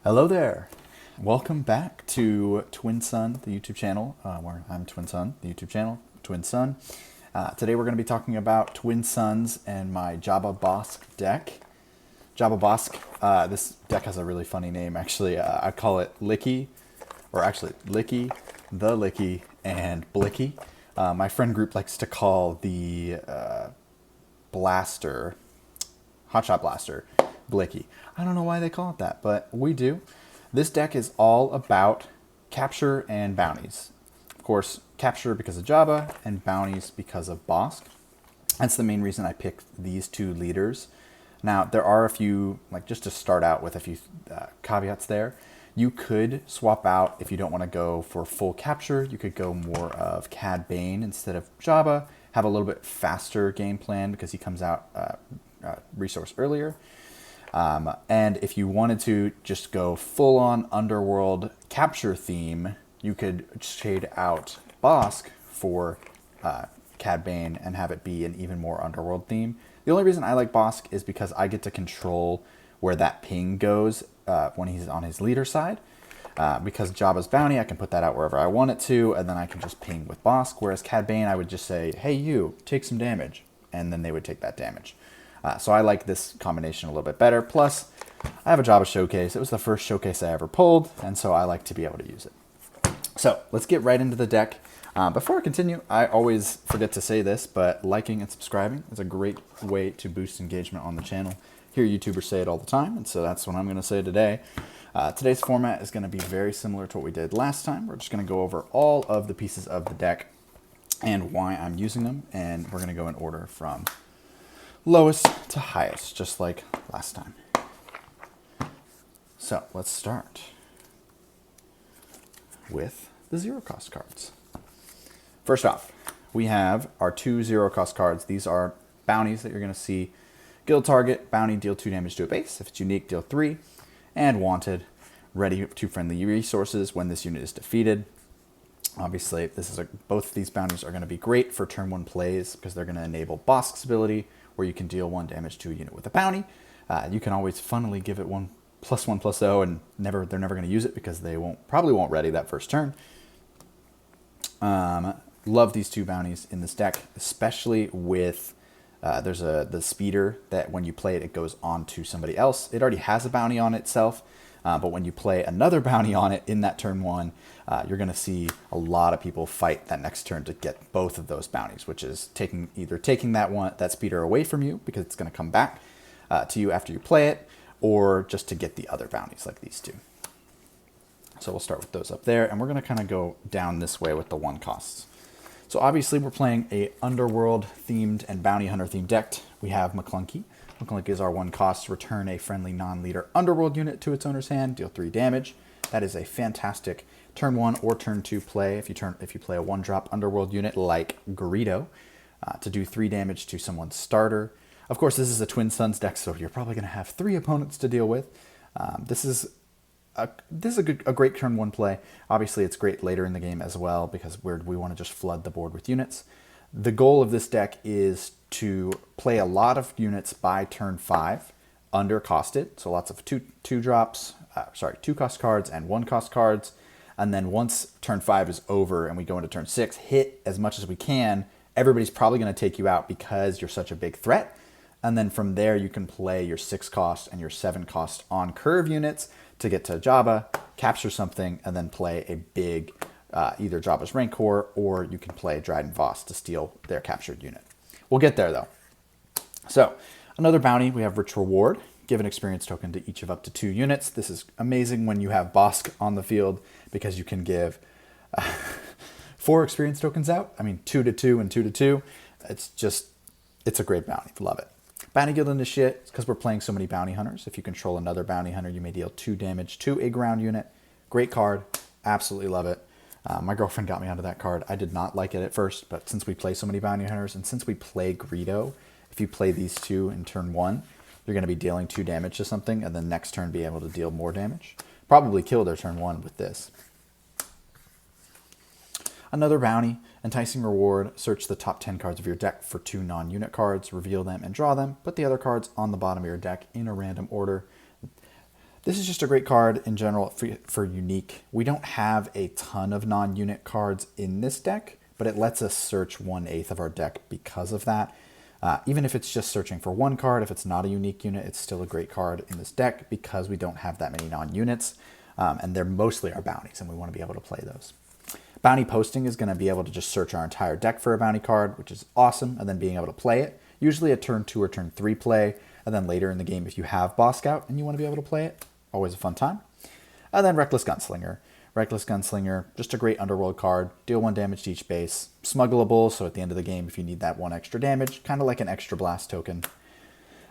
Hello there. Welcome back to Twin Sun, the YouTube channel, where I'm Twin Sun, the YouTube channel, Twin Sun. Today we're going to be talking about Twin Suns and my Jabba Bosk deck. Jabba Bosk, this deck has a really funny name, actually. I call it Licky, or actually Licky, the Licky, and Blicky. My friend group likes to call the blaster, Hotshot Blaster, Blicky. I don't know why they call it that, but we do. This deck is all about capture and bounties. Of course, capture because of Jabba and bounties because of Bosk. That's the main reason I picked these two leaders. Now, there are a few, like just to start out with a few caveats there. You could swap out, if you don't want to go for full capture, you could go more of Cad Bane instead of Jabba, have a little bit faster game plan because he comes out resource earlier. And if you wanted to just go full-on underworld capture theme, you could shade out Bosk for Cad Bane and have it be an even more underworld theme. The only reason I like Bosk is because I get to control where that ping goes when he's on his leader side. Because Jabba's bounty, I can put that out wherever I want it to, and then I can just ping with Bosk. Whereas Cad Bane, I would just say, hey, you, take some damage, and then they would take that damage. So I like this combination a little bit better. Plus, I have a Jabba showcase. It was the first showcase I ever pulled, and so I like to be able to use it. So let's get right into the deck. Before I continue, I always forget to say this, but liking and subscribing is a great way to boost engagement on the channel. Hear YouTubers say it all the time, and so that's what I'm going to say today. Today's format is going to be very similar to what we did last time. We're just going to go over all of the pieces of the deck and why I'm using them, and we're going to go in order from lowest to highest, just like last time. So let's start with the zero cost cards. First off, we have our two zero cost cards. These are bounties that you're going to see. Guild target, bounty, deal 2 damage to a base. If it's unique, deal 3. And wanted, ready to friendly resources when this unit is defeated. Obviously, both of these bounties are going to be great for turn 1 plays because they're going to enable Bosk's ability, where you can deal 1 damage to a unit with a bounty. You can always funnily give it 1/1/0, and they're never going to use it because they probably won't ready that first turn. Love these two bounties in this deck, especially with there's the speeder that when you play it, it goes on to somebody else. It already has a bounty on itself, but when you play another bounty on it in that turn 1, you're going to see a lot of people fight that next turn to get both of those bounties, which is either taking that speeder away from you because it's going to come back to you after you play it, or just to get the other bounties like these two. So we'll start with those up there, and we're going to kind of go down this way with the 1 costs. So obviously we're playing a underworld themed and bounty hunter themed deck. We have McClunky. McClunky is our 1 cost. Return a friendly non-leader underworld unit to its owner's hand, deal 3 damage. That is a fantastic turn 1 or turn 2 play if you play a 1-drop underworld unit like Greedo, to do 3 damage to someone's starter. Of course, this is a Twin Suns deck, so you're probably going to have 3 opponents to deal with. This is a great turn 1 play. Obviously, it's great later in the game as well because we want to just flood the board with units. The goal of this deck is to play a lot of units by turn 5, under costed. So lots of 2 cost cards and 1 cost cards. And then once turn 5 is over and we go into turn 6, hit as much as we can. Everybody's probably going to take you out because you're such a big threat. And then from there, you can play your 6 cost and your 7 cost on curve units to get to Jabba, capture something, and then play a big either Jabba's Rancor, or you can play Dryden Voss to steal their captured unit. We'll get there though. So another bounty, we have Rich Reward. Give an experience token to each of up to 2 units. This is amazing when you have Bosk on the field because you can give 4 experience tokens out. I mean, 2 to 2 and 2 to 2. It's a great bounty. Love it. Bounty Guild Initiate, because we're playing so many bounty hunters. If you control another bounty hunter, you may deal 2 damage to a ground unit. Great card. Absolutely love it. My girlfriend got me onto that card. I did not like it at first, but since we play so many bounty hunters, and since we play Greedo, if you play these 2 in turn 1, you're going to be dealing 2 damage to something, and then next turn be able to deal more damage. Probably kill their turn 1 with this. Another bounty, Enticing Reward. Search the top 10 cards of your deck for 2 non-unit cards, reveal them and draw them. Put the other cards on the bottom of your deck in a random order. This is just a great card in general for unique. We don't have a ton of non-unit cards in this deck, but it lets us search 1/8 of our deck because of that. Even if it's just searching for one card, if it's not a unique unit, it's still a great card in this deck because we don't have that many non-units, and they're mostly our bounties, and we want to be able to play those. Bounty posting is going to be able to just search our entire deck for a bounty card, which is awesome, and then being able to play it. Usually a turn 2 or turn 3 play, and then later in the game, if you have Boss Scout and you want to be able to play it, always a fun time. And then Reckless Gunslinger. Reckless Gunslinger, just a great underworld card. Deal 1 damage to each base. Smuggleable, so at the end of the game, if you need that 1 extra damage, kind of like an extra blast token.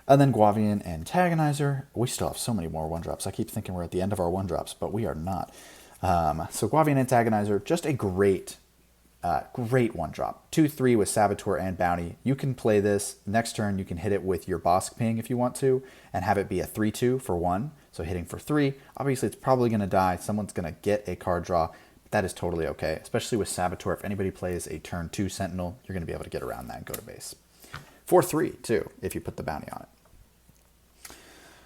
And then Guavian Antagonizer. We still have so many more 1-drops. I keep thinking we're at the end of our 1-drops, but we are not. So Guavian Antagonizer, just a great 1-drop. 2/3 with Saboteur and Bounty. You can play this. Next turn, you can hit it with your Bosk Ping if you want to, and have it be a 3/2 for 1. So hitting for 3. Obviously, it's probably going to die. Someone's going to get a card draw. But that is totally okay, especially with Saboteur. If anybody plays a turn 2 Sentinel, you're going to be able to get around that and go to base. 4/3, too, if you put the bounty on it.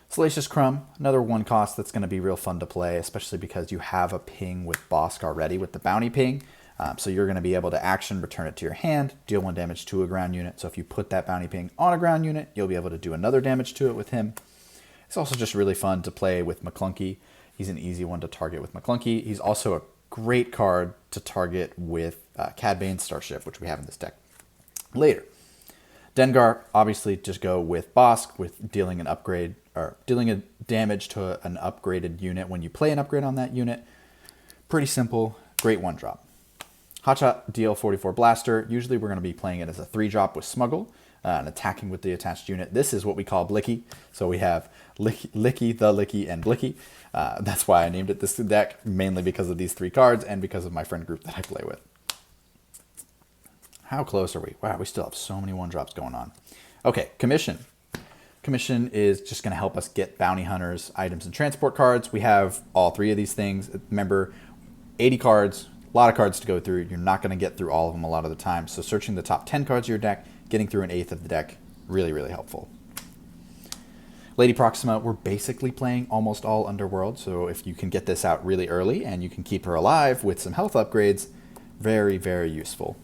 Salacious Crumb, another 1 cost that's going to be real fun to play, especially because you have a ping with Bosk already with the bounty ping. So you're going to be able to action, return it to your hand, deal 1 damage to a ground unit. So if you put that bounty ping on a ground unit, you'll be able to do another damage to it with him. It's also just really fun to play with McClunky. He's an easy one to target with McClunky. He's also a great card to target with Cad Bane's Starship, which we have in this deck later. Dengar, obviously just go with Bosk with dealing an upgrade or dealing a damage to an upgraded unit when you play an upgrade on that unit. Pretty simple, great 1-drop. Hotshot, deal 44 Blaster. Usually we're going to be playing it as a 3-drop with Smuggle and attacking with the attached unit. This is what we call Blicky. So we have Licky, the Licky, and Blicky. That's why I named it this deck, mainly because of these 3 cards and because of my friend group that I play with. How close are we? Wow, we still have so many 1-drops going on. Okay, Commission. Commission is just going to help us get bounty hunters, items, and transport cards. We have all 3 of these things. Remember, 80 cards, a lot of cards to go through. You're not going to get through all of them a lot of the time. So searching the top 10 cards of your deck, getting through 1/8 of the deck, really, really helpful. Lady Proxima, we're basically playing almost all Underworld. So if you can get this out really early and you can keep her alive with some health upgrades, very, very useful.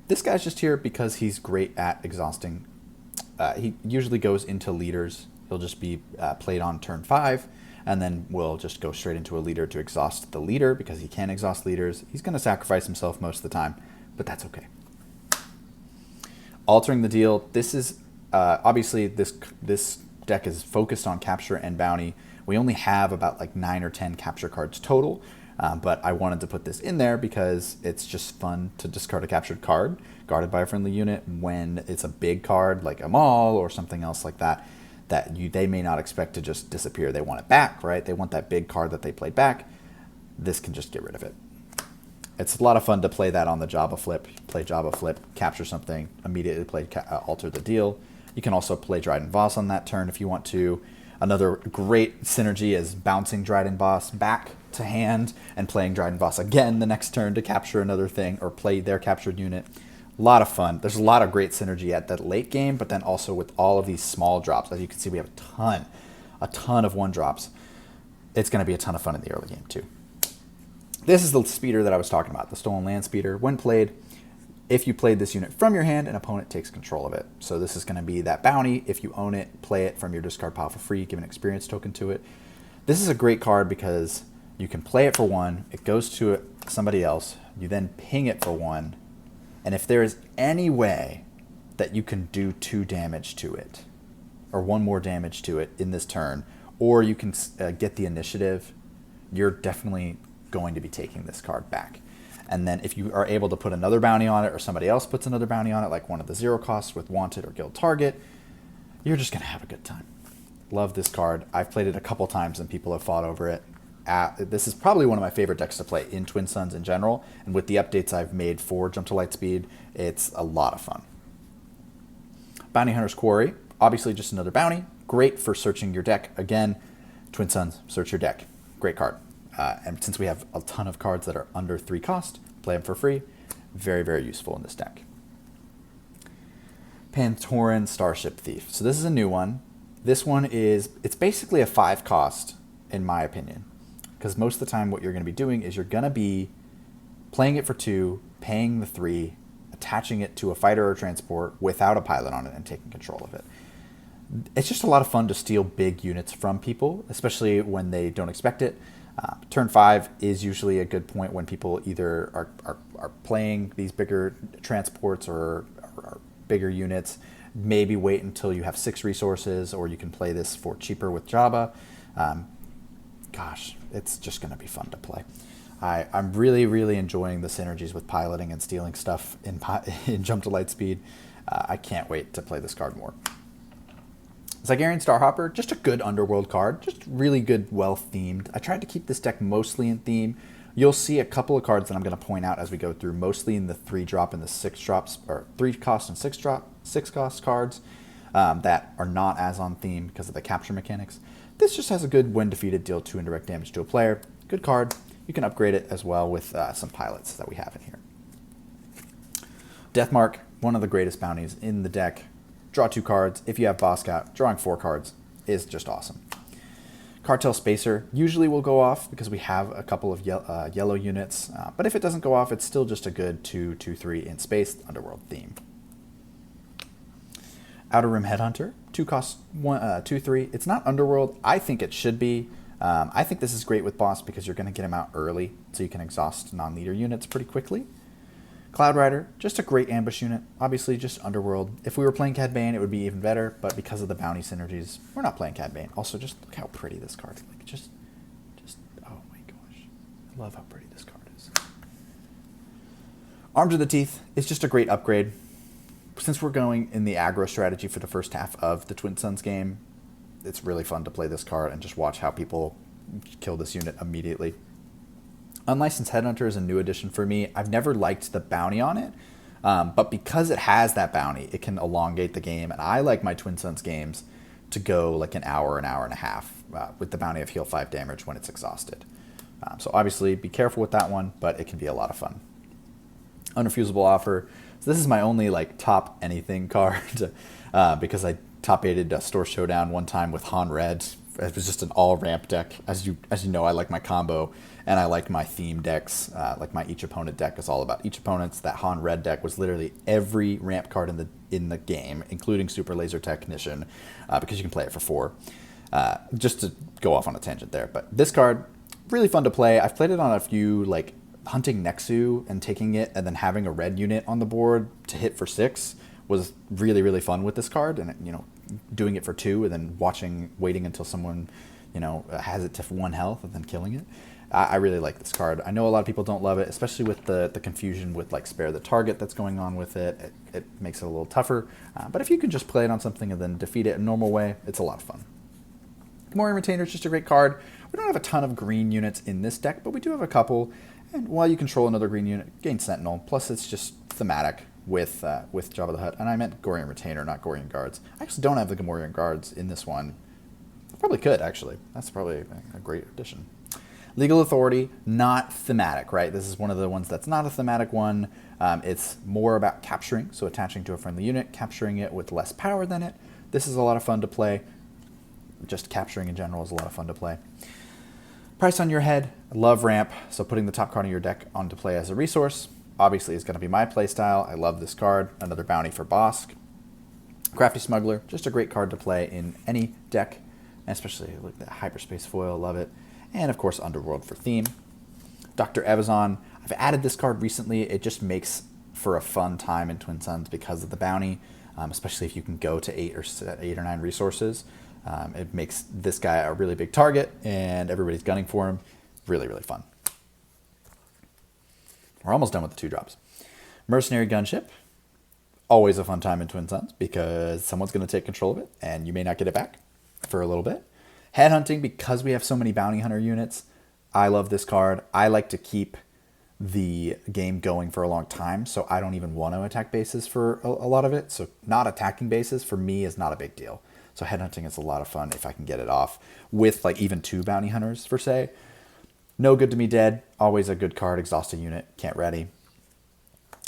This guy's just here because he's great at exhausting. He usually goes into leaders. He'll just be played on turn 5, and then we'll just go straight into a leader to exhaust the leader because he can exhaust leaders. He's going to sacrifice himself most of the time, but that's okay. Altering the deal. This is obviously this deck is focused on capture and bounty. We only have about like 9 or 10 capture cards total. But I wanted to put this in there because it's just fun to discard a captured card guarded by a friendly unit when it's a big card like a Maul or something else like that they may not expect to just disappear. They want it back, right? They want that big card that they played back. This can just get rid of it. It's a lot of fun to play that on the Jabba flip. Play Jabba flip, capture something, immediately play alter the deal. You can also play Dryden Voss on that turn if you want to. Another great synergy is bouncing Dryden Voss back to hand and playing Dryden Voss again the next turn to capture another thing or play their captured unit. A lot of fun. There's a lot of great synergy at that late game, but then also with all of these small drops. As you can see, we have a ton of 1-drops. It's going to be a ton of fun in the early game too. This is the speeder that I was talking about, the Stolen Land Speeder. When played, if you played this unit from your hand, an opponent takes control of it. So this is going to be that bounty. If you own it, play it from your discard pile for free, give an experience token to it. This is a great card because you can play it for 1, it goes to somebody else, you then ping it for 1, and if there is any way that you can do 2 damage to it, or 1 more damage to it in this turn, or you can get the initiative, you're definitely going to be taking this card back. And then if you are able to put another bounty on it, or somebody else puts another bounty on it, like one of the 0 costs with Wanted or Guild Target, you're just going to have a good time. Love this card. I've played it a couple times and people have fought over it. This is probably one of my favorite decks to play in Twin Suns in general, and with the updates I've made for Jump to Lightspeed, it's a lot of fun. Bounty Hunter's Quarry, obviously just another bounty, great for searching your deck. Again, Twin Suns, search your deck, great card. And since we have a ton of cards that are under 3 cost, play them for free, very, very useful in this deck. Pantoran Starship Thief. So this is a new one. This one it's basically a 5 cost, in my opinion. Because most of the time what you're going to be doing is you're going to be playing it for 2, paying the 3, attaching it to a fighter or transport without a pilot on it and taking control of it. It's just a lot of fun to steal big units from people, especially when they don't expect it. Turn 5 is usually a good point when people either are playing these bigger transports or bigger units. Maybe wait until you have 6 resources, or you can play this for cheaper with Jabba. Gosh, it's just going to be fun to play. I'm really, really enjoying the synergies with piloting and stealing stuff in Jump to Lightspeed. I can't wait to play this card more. Zygarian Starhopper, just a good Underworld card, just really good, well-themed. I tried to keep this deck mostly in theme. You'll see a couple of cards that I'm going to point out as we go through, mostly in the 3-drop and the 6-drops, or 3-cost and 6-cost cards that are not as on theme because of the capture mechanics. This just has a good when defeated, deal 2 indirect damage to a player. Good card. You can upgrade it as well with some pilots that we have in here. Deathmark, one of the greatest bounties in the deck. Draw 2 cards. If you have Boss Scout, drawing 4 cards is just awesome. Cartel Spacer usually will go off because we have a couple of yellow units, but if it doesn't go off, it's still just a good 2/2/3 in space Underworld theme. Outer Rim Headhunter, 2 cost 2/3. It's not Underworld. I think it should be. I think this is great with Boss because you're going to get him out early, so you can exhaust non-leader units pretty quickly. Cloud Rider, just a great ambush unit. Obviously, just Underworld. If we were playing Cad Bane, it would be even better, but because of the bounty synergies, we're not playing Cad Bane. Also, just look how pretty this card is. Like, just, oh my gosh. I love how pretty this card is. Armed to the Teeth is just a great upgrade. Since we're going in the aggro strategy for the first half of the Twin Suns game, it's really fun to play this card and just watch how people kill this unit immediately. Unlicensed Headhunter is a new addition for me. I've never liked the bounty on it, but because it has that bounty, it can elongate the game, and I like my Twin Suns games to go like an hour and a half with the bounty of heal 5 damage when it's exhausted. So obviously be careful with that one, but it can be a lot of fun. Unrefusable Offer. So this is my only like top anything card because I top 8'd Store Showdown one time with Han Red. It was just an all ramp deck. As you know, I like my combo and I like my theme decks. Like my each opponent deck is all about each opponent's. That Han Red deck was literally every ramp card in the game, including Super Laser Technician, because you can play it for 4. Just to go off on a tangent there, but this card really fun to play. I've played it on a few like hunting Nexu and taking it and then having a red unit on the board to hit for 6 was really, really fun with this card, and doing it for 2 and then waiting until someone has it to 1 health and then killing it. I really like this card. I know a lot of people don't love it, especially with the confusion with like spare the target that's going on with it. It makes it a little tougher, but if you can just play it on something and then defeat it in a normal way, it's a lot of fun. Gamorrean Retainer is just a great card. We don't have a ton of green units in this deck, but we do have a couple, and while you control another green unit, gain Sentinel, plus it's just thematic with Jabba the Hutt, and I meant Gamorrean Retainer, not Gamorrean Guards. I actually don't have the Gamorrean Guards in this one. I probably could, actually. That's probably a great addition. Legal Authority, not thematic, right? This is one of the ones that's not a thematic one. It's more about capturing, so attaching to a friendly unit, capturing it with less power than it. This is a lot of fun to play. Just capturing in general is a lot of fun to play. Price on your head, love ramp, so putting the top card of your deck onto play as a resource. Obviously is going to be my playstyle. I love this card. Another bounty for Bosk. Crafty Smuggler, just a great card to play in any deck, especially like that Hyperspace Foil, love it. And of course Underworld for theme. Dr. Evazan, I've added this card recently. It just makes for a fun time in Twin Suns because of the bounty, especially if you can go to 8 or 9 resources. It makes this guy a really big target and everybody's gunning for him. Really, really fun. We're almost done with the 2-drops. Mercenary Gunship, always a fun time in Twin Suns because someone's going to take control of it and you may not get it back for a little bit. Headhunting, because we have so many bounty hunter units, I love this card. I like to keep the game going for a long time, so I don't even want to attack bases for a lot of it. So not attacking bases for me is not a big deal. So headhunting is a lot of fun if I can get it off with like even 2 bounty hunters per se. No Good to Me Dead, always a good card. Exhaust a unit, can't ready.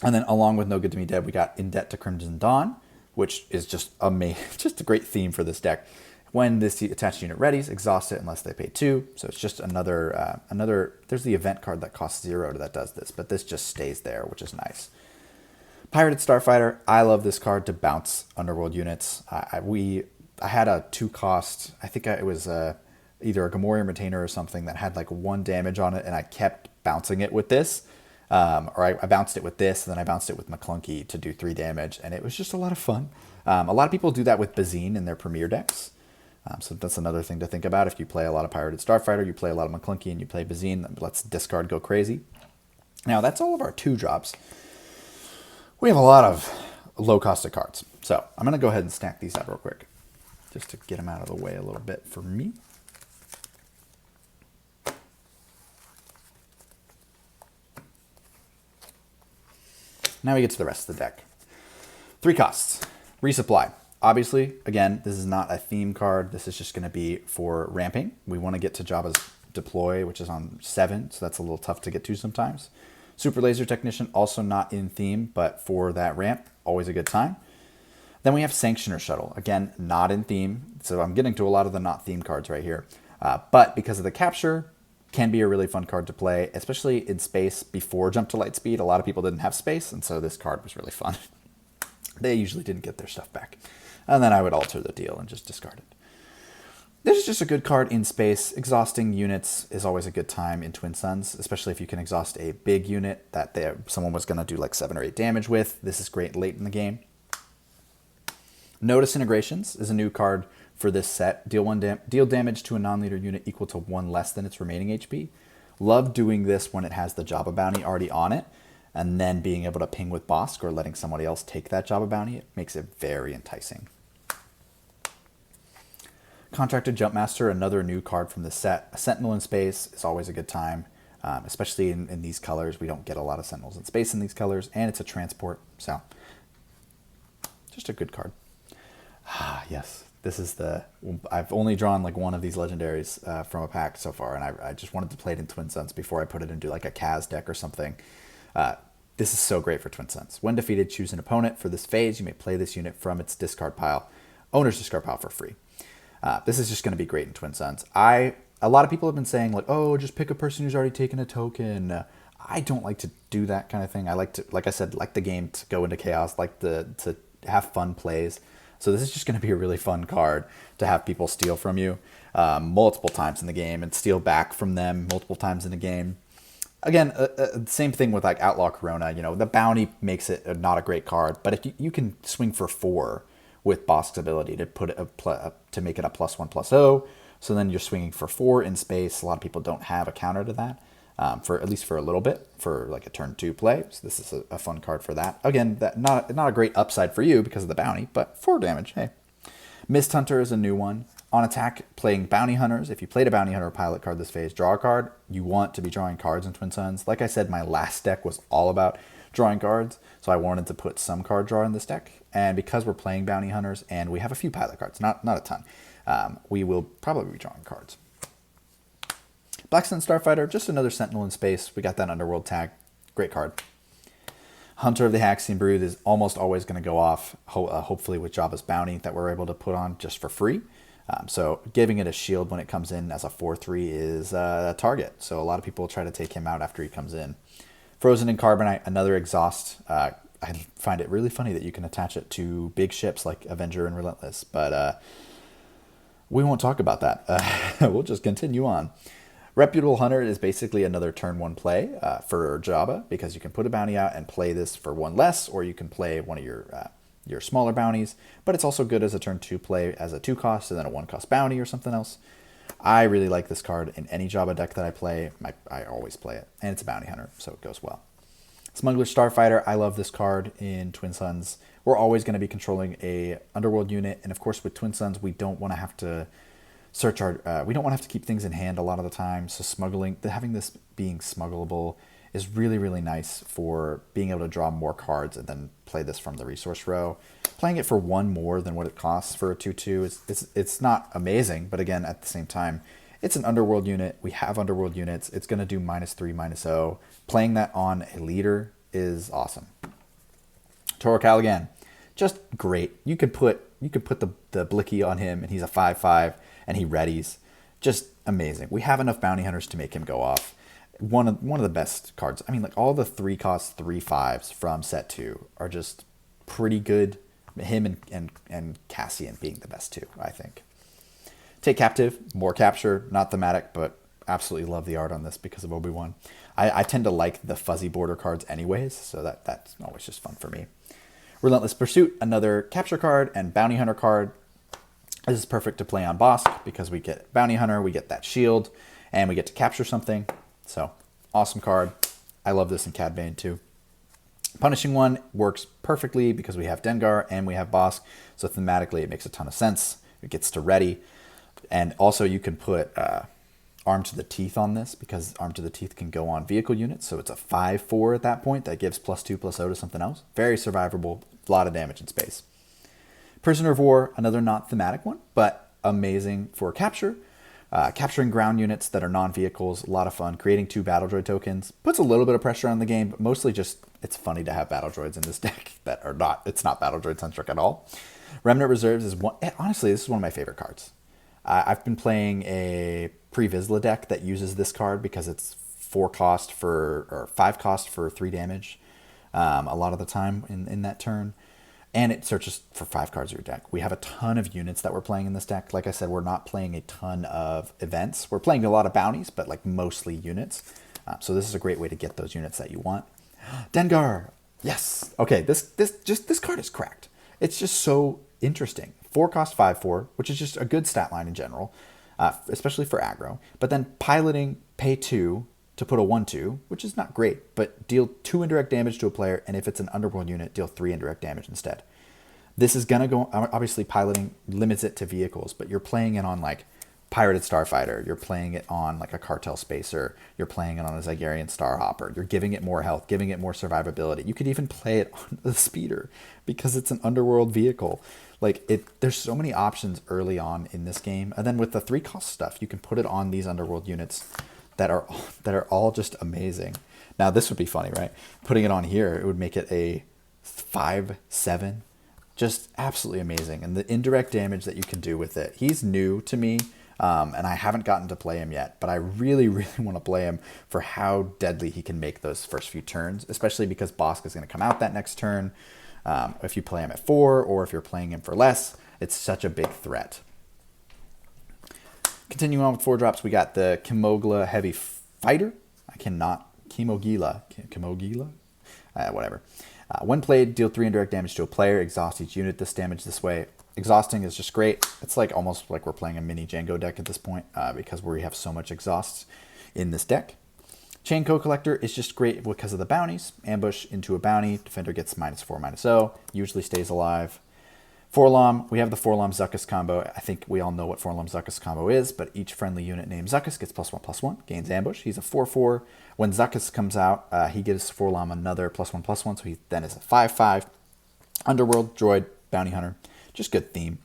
And then along with No Good to Me Dead, we got In Debt to Crimson Dawn, which is just amazing, just a great theme for this deck. When this attached unit readies, exhaust it unless they pay 2. So it's just another. There's the event card that costs 0 that does this, but this just stays there, which is nice. Pirated Starfighter. I love this card to bounce Underworld units. I had a 2-cost. I think it was either a Gamorrean Retainer or something that had like 1 damage on it, and I kept bouncing it with this. Or I bounced it with this, and then I bounced it with McClunky to do 3 damage, and it was just a lot of fun. A lot of people do that with Bazine in their Premier decks. So that's another thing to think about. If you play a lot of Pirated Starfighter, you play a lot of McClunky, and you play Bazine, let's discard go crazy. Now, that's all of our 2-drops. We have a lot of low-costed cards. So I'm going to go ahead and stack these out real quick, just to get them out of the way a little bit for me. Now we get to the rest of the deck. 3 costs. Resupply. Obviously, again, this is not a theme card. This is just going to be for ramping. We want to get to Jabba's deploy, which is on 7, so that's a little tough to get to sometimes. Super Laser Technician, also not in theme, but for that ramp, always a good time. Then we have Sanctioner Shuttle. Again, not in theme, so I'm getting to a lot of the not theme cards right here. But because of the capture, can be a really fun card to play, especially in space before Jump to Light Speed. A lot of people didn't have space, and so this card was really fun. They usually didn't get their stuff back. And then I would alter the deal and just discard it. This is just a good card in space. Exhausting units is always a good time in Twin Suns, especially if you can exhaust a big unit that someone was going to do like 7 or 8 damage with. This is great late in the game. Notice Integrations is a new card for this set. Deal damage to a non-leader unit equal to 1 less than its remaining HP. Love doing this when it has the Jabba bounty already on it, and then being able to ping with Bosk or letting somebody else take that Jabba bounty. It makes it very enticing. Contracted Jumpmaster, another new card from the set. A Sentinel in space is always a good time, especially in these colors. We don't get a lot of Sentinels in space in these colors, and it's a transport, so just a good card. Yes, this is I've only drawn like one of these legendaries from a pack so far, and I just wanted to play it in Twin Suns before I put it into like a Kaz deck or something. This is so great for Twin Suns. When defeated, choose an opponent. For this phase, you may play this unit from its discard pile, owner's discard pile, for free. This is just going to be great in Twin Suns. A lot of people have been saying like, oh, just pick a person who's already taken a token. I don't like to do that kind of thing. I like to, like I said, like the game to go into chaos, like to have fun plays. So this is just going to be a really fun card to have people steal from you multiple times in the game and steal back from them multiple times in the game. Again, same thing with like Outlaw Corona. You know, the bounty makes it not a great card, but if you can swing for 4 with Bosk's ability to put it to make it a +1/+0, so then you're swinging for 4 in space. A lot of people don't have a counter to that, for at least for a little bit, for like a turn 2 play. So this is a fun card for that. Again, that not a great upside for you because of the bounty, but 4 damage. Hey, Mist Hunter is a new one. On attack, playing Bounty Hunters. If you played a Bounty Hunter pilot card this phase, draw a card. You want to be drawing cards in Twin Suns. Like I said, my last deck was all about drawing cards, so I wanted to put some card draw in this deck. And because we're playing Bounty Hunters and we have a few pilot cards, not a ton, we will probably be drawing cards. Black Sun Starfighter, just another Sentinel in space. We got that Underworld tag. Great card. Hunter of the Haxian Brood is almost always going to go off, hopefully with Jabba's bounty that we're able to put on just for free. So giving it a shield when it comes in as a 4/3 is a target. So a lot of people try to take him out after he comes in. Frozen in Carbonite, another exhaust. I find it really funny that you can attach it to big ships like Avenger and Relentless, but we won't talk about that. We'll just continue on. Reputable Hunter is basically another turn 1 play for Jabba, because you can put a bounty out and play this for 1 less, or you can play one of your smaller bounties, but it's also good as a turn 2 play as a 2 cost and then a 1 cost bounty or something else. I really like this card in any Jabba deck that I play. I always play it, and it's a bounty hunter, so it goes well. Smuggler Starfighter, I love this card in Twin Suns. We're always going to be controlling a Underworld unit, and of course with Twin Suns, we don't want to have to search we don't want to have to keep things in hand a lot of the time, so having this being smuggleable is really, really nice for being able to draw more cards and then play this from the resource row. Playing it for 1 more than what it costs for a 2/2, it's not amazing, but again, at the same time, it's an Underworld unit. We have Underworld units. It's going to do -3, -0. Playing that on a leader is awesome. Toro Caligan. just great. You could put the Blicky on him, and he's a 5/5, and he readies. Just amazing. We have enough bounty hunters to make him go off. One of the best cards. I mean, like all the 3-cost 3/5s from set 2 are just pretty good. Him and Cassian being the best two, I think. Take Captive, more capture, not thematic, but absolutely love the art on this because of Obi-Wan. I tend to like the fuzzy border cards anyways, so that's always just fun for me. Relentless Pursuit, another capture card and bounty hunter card. This is perfect to play on Bosk because we get bounty hunter, we get that shield, and we get to capture something. So awesome card. I love this in Cad Bane too. Punishing One works perfectly because we have Dengar and we have Bosk, so thematically it makes a ton of sense. It gets to ready, and also you can put Arm to the Teeth on this because Arm to the Teeth can go on vehicle units, so it's a 5/4 at that point that gives +2/+0 to something else. Very survivable, a lot of damage in space. Prisoner of War, another not thematic one, but amazing for capture. Capturing ground units that are non-vehicles, a lot of fun. Creating 2 battle droid tokens puts a little bit of pressure on the game, but mostly just it's funny to have battle droids in this deck that are not. It's not battle droid centric at all. Remnant Reserves is one. Honestly, this is one of my favorite cards. I've been playing a pre-Vizsla deck that uses this card because it's 5 cost for 3 damage a lot of the time in that turn. And it searches for 5 cards of your deck. We have a ton of units that we're playing in this deck. Like I said, we're not playing a ton of events. We're playing a lot of bounties, but like mostly units. So this is a great way to get those units that you want. Dengar, yes. Okay, this card is cracked. It's just so interesting. 4 cost 5/4, which is just a good stat line in general, especially for aggro. But then piloting, pay 2 to put a 1/2, which is not great, but deal 2 indirect damage to a player, and if it's an underworld unit, deal 3 indirect damage instead. This is going to go, obviously piloting limits it to vehicles, but you're playing it on like Pirated Starfighter, you're playing it on like a Cartel Spacer, you're playing it on a Zygerian Starhopper, you're giving it more health, giving it more survivability. You could even play it on the Speeder because it's an underworld vehicle. Like there's so many options early on in this game, and then with the 3-cost stuff, you can put it on these underworld units that are all just amazing. Now this would be funny, right? Putting it on here, it would make it a 5/7, just absolutely amazing. And the indirect damage that you can do with it. He's new to me, and I haven't gotten to play him yet, but I really, really want to play him for how deadly he can make those first few turns, especially because Bosk is going to come out that next turn. If you play him at 4 or if you're playing him for less, it's such a big threat. Continuing on with 4 drops, we got the Kimogla Heavy Fighter. Kimogila, whatever. When played, deal 3 indirect damage to a player, exhaust each unit this damage this way. Exhausting is just great. It's like almost like we're playing a mini Django deck at this point because we have so much exhaust in this deck. Chain Code Collector is just great because of the bounties. Ambush into a bounty, defender gets -4/-0, usually stays alive. Forlom, we have the Forlom Zuckuss combo. I think we all know what Forlom Zuckuss combo is, but each friendly unit named Zuckuss gets +1/+1, gains ambush. He's a 4/4. When Zuckuss comes out, he gives Forlom another +1/+1, so he then is a 5/5. Underworld, Droid, Bounty Hunter. Just good theme.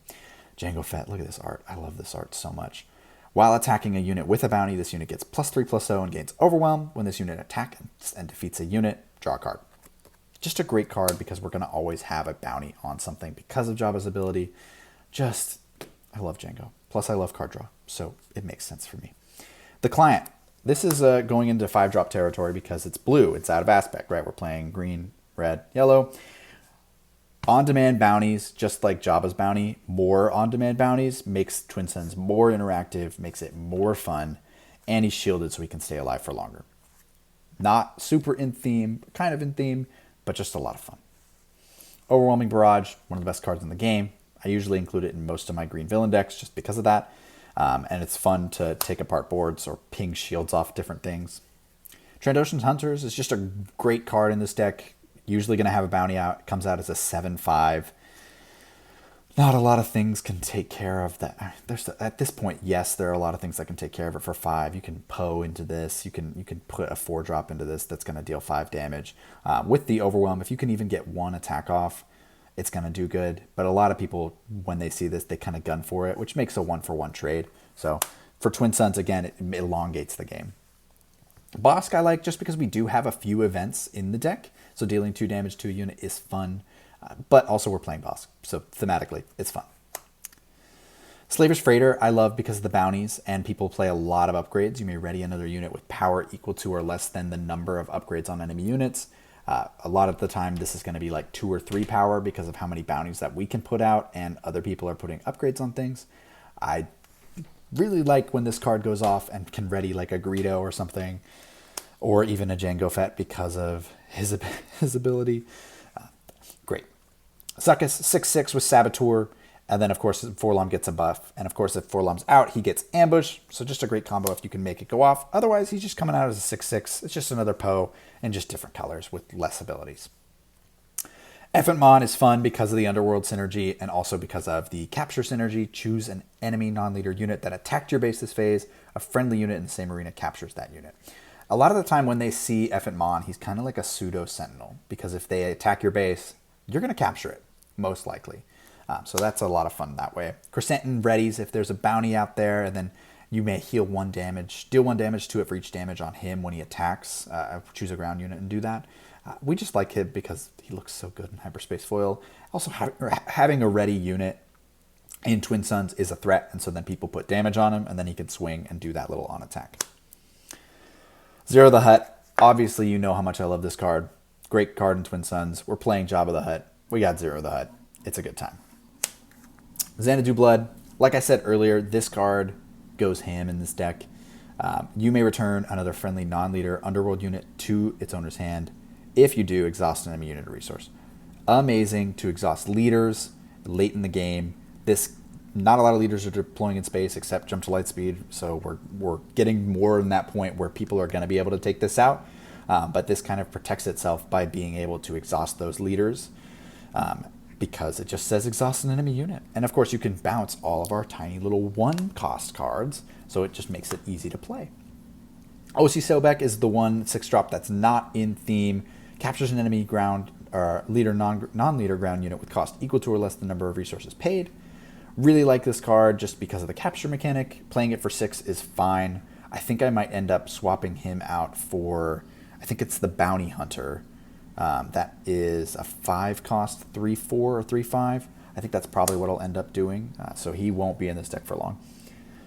Jango Fett, look at this art. I love this art so much. While attacking a unit with a bounty, this unit gets +3/+0 and gains Overwhelm. When this unit attacks and defeats a unit, draw a card. Just a great card because we're going to always have a bounty on something because of Jabba's ability. I love Jango. Plus, I love card draw, so it makes sense for me. The Client. This is going into 5-drop territory because it's blue. It's out of aspect, right? We're playing green, red, yellow. On-demand bounties, just like Jabba's bounty, more on-demand bounties makes Twin Suns more interactive, makes it more fun, and he's shielded so he can stay alive for longer. Not super in theme, kind of in theme, but just a lot of fun. Overwhelming Barrage, one of the best cards in the game. I usually include it in most of my green villain decks just because of that. And it's fun to take apart boards or ping shields off different things. Trandoshan's Hunters is just a great card in this deck. Usually going to have a bounty out. It comes out as a 7/5. Not a lot of things can take care of that. At this point, yes, there are a lot of things that can take care of it for 5. You can Poe into this. You can put a 4-drop into this that's going to deal 5 damage. With the Overwhelm, if you can even get 1 attack off, it's going to do good. But a lot of people, when they see this, they kind of gun for it, which makes a 1-for-1 trade. So for Twin Suns, again, it elongates the game. Bosk I like just because we do have a few events in the deck. So dealing 2 damage to a unit is fun. But also we're playing boss, so thematically it's fun. Slaver's Freighter I love because of the bounties, and people play a lot of upgrades. You may ready another unit with power equal to or less than the number of upgrades on enemy units. A lot of the time this is going to be like 2 or 3 power because of how many bounties that we can put out, and other people are putting upgrades on things. I really like when this card goes off and can ready like a Greedo or something, or even a Jango Fett because of his ability. Great. Succus 6/6 with Saboteur. And then, of course, Forlom gets a buff. And, of course, if Forlom's out, he gets Ambush. So just a great combo if you can make it go off. Otherwise, he's just coming out as a 6/6. It's just another Poe in just different colors with less abilities. Effant Mon is fun because of the Underworld synergy and also because of the Capture synergy. Choose an enemy non-leader unit that attacked your base this phase. A friendly unit in the same arena captures that unit. A lot of the time when they see Effant Mon, he's kind of like a pseudo-sentinel. Because if they attack your base, you're going to capture it, most likely. So that's a lot of fun that way. Chrysanthemum readies if there's a bounty out there, and then you may heal 1 damage, deal 1 damage to it for each damage on him when he attacks. Choose a ground unit and do that. We just like him because he looks so good in Hyperspace Foil. Also, having a ready unit in Twin Suns is a threat, and so then people put damage on him, and then he can swing and do that little on attack. Zero the Hutt. Obviously, you know how much I love this card. Great card in Twin Suns. We're playing Jabba the Hutt. We got Zero the Hutt. It's a good time. Xanadu Blood, like I said earlier, this card goes ham in this deck. You may return another friendly non-leader Underworld unit to its owner's hand. If you do, exhaust an enemy unit or resource. Amazing to exhaust leaders late in the game. Not a lot of leaders are deploying in space except Jump to Lightspeed, so we're getting more in that point where people are going to be able to take this out. But this kind of protects itself by being able to exhaust those leaders. Because it just says exhaust an enemy unit. And of course you can bounce all of our tiny little 1-cost cards, so it just makes it easy to play. O.C. Sobek is the 1 6-drop that's not in theme, captures an enemy ground or leader non-leader ground unit with cost equal to or less than the number of resources paid. Really like this card just because of the capture mechanic. Playing it for 6 is fine. I think I might end up swapping him out for, I think it's the Bounty Hunter. That is a 5-cost 3/4 or 3/5. I think that's probably what I'll end up doing. So he won't be in this deck for long.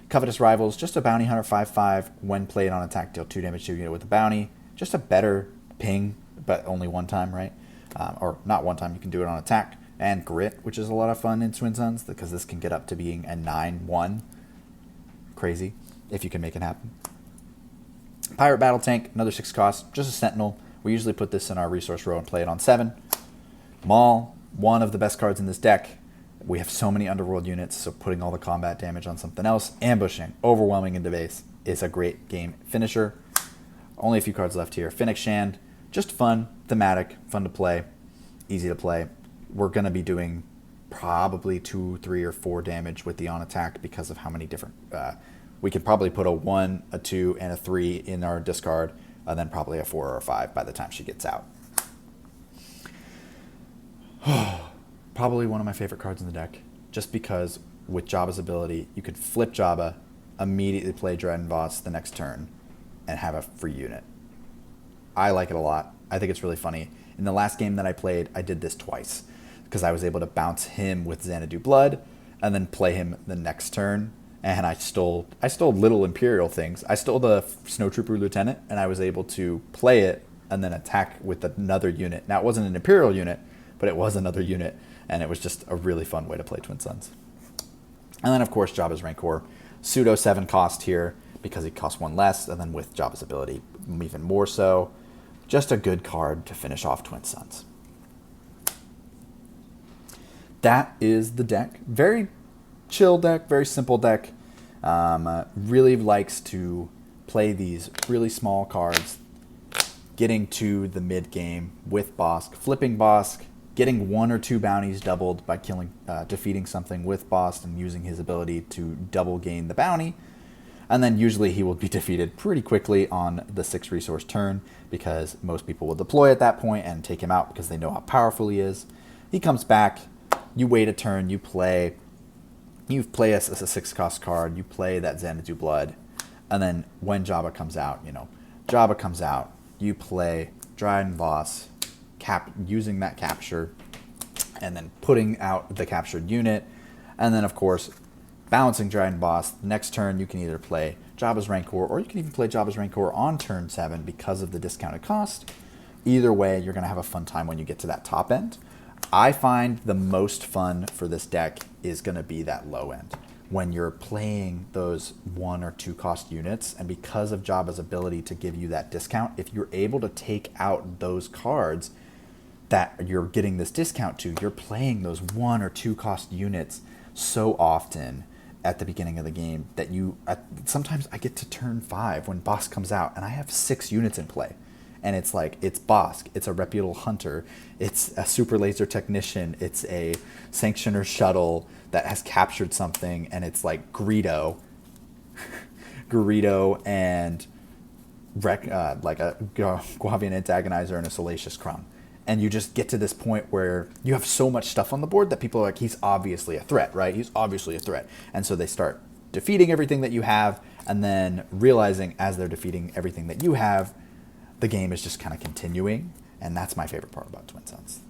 Covetous Rivals, just a Bounty Hunter 5/5. When played on attack, deal 2 damage to a unit with a bounty. Just a better ping, but only one time, right? Or not one time, you can do it on attack. And Grit, which is a lot of fun in Twin Suns, because this can get up to being a 9/1. Crazy, if you can make it happen. Pirate Battle Tank, another 6-cost, just a Sentinel. We usually put this in our resource row and play it on 7. Maul, one of the best cards in this deck. We have so many Underworld units, so putting all the combat damage on something else, ambushing, overwhelming into base is a great game finisher. Only a few cards left here. Fennec Shand, just fun, thematic, fun to play, easy to play. We're going to be doing probably 2, 3, or 4 damage with the on attack because of how many different... we could probably put a 1, a 2, and a 3 in our discard, and then probably a 4 or a 5 by the time she gets out. Probably one of my favorite cards in the deck, just because with Jabba's ability, you could flip Jabba, immediately play Dredden Voss the next turn, and have a free unit. I like it a lot. I think it's really funny. In the last game that I played, I did this twice, because I was able to bounce him with Xanadu Blood, and then play him the next turn. And I stole little Imperial things. I stole the Snowtrooper Lieutenant, and I was able to play it and then attack with another unit. Now, it wasn't an Imperial unit, but it was another unit, and it was just a really fun way to play Twin Suns. And then, of course, Jabba's Rancor. Pseudo 7-cost here, because he costs 1 less, and then with Jabba's ability, even more so. Just a good card to finish off Twin Suns. That is the deck. Very chill deck, very simple deck. Really likes to play these really small cards, getting to the mid game with Bosk, flipping Bosk, getting 1 or 2 bounties doubled by defeating something with Bosk and using his ability to double gain the bounty. And then usually he will be defeated pretty quickly on the 6 resource turn, because most people will deploy at that point and take him out because they know how powerful he is. He comes back, you wait a turn, you play a 6-cost card, you play that Xanadu Blood, and then when Jabba comes out, you play Dryden Voss, using that capture, and then putting out the captured unit. And then, of course, balancing Dragon Boss. Next turn, you can either play Jabba's Rancor, or you can even play Jabba's Rancor on turn 7 because of the discounted cost. Either way, you're going to have a fun time when you get to that top end. I find the most fun for this deck is going to be that low end, when you're playing those 1 or 2 cost units, and because of Jabba's ability to give you that discount, if you're able to take out those cards that you're getting this discount to, you're playing those 1 or 2 cost units so often at the beginning of the game that sometimes I get to turn 5 when Bosk comes out and I have 6 units in play. And it's like, it's Bosk, it's a reputable hunter, it's a super laser technician, it's a sanctioner shuttle that has captured something, and it's like Greedo and like a Guavian Antagonizer and a Salacious Crumb. And you just get to this point where you have so much stuff on the board that people are like, he's obviously a threat, right? He's obviously a threat. And so they start defeating everything that you have, and then realizing as they're defeating everything that you have, the game is just kind of continuing. And that's my favorite part about Twin Suns.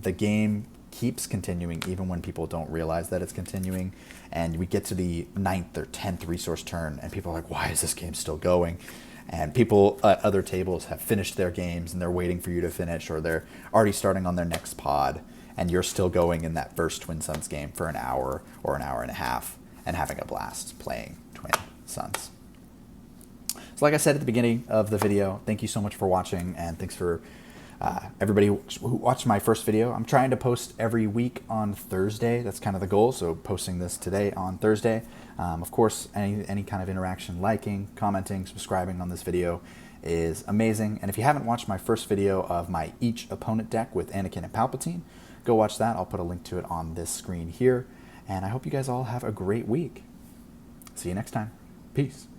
The game keeps continuing even when people don't realize that it's continuing. And we get to the 9th or 10th resource turn, and people are like, why is this game still going? And people at other tables have finished their games, and they're waiting for you to finish, or they're already starting on their next pod, and you're still going in that first Twin Suns game for an hour or an hour and a half and having a blast playing Twin Suns. So like I said at the beginning of the video, thank you so much for watching, and thanks for everybody who watched my first video. I'm trying to post every week on Thursday. That's kind of the goal, so posting this today on Thursday. Of course, any kind of interaction, liking, commenting, subscribing on this video is amazing. And if you haven't watched my first video of my each opponent deck with Anakin and Palpatine, go watch that. I'll put a link to it on this screen here. And I hope you guys all have a great week. See you next time. Peace.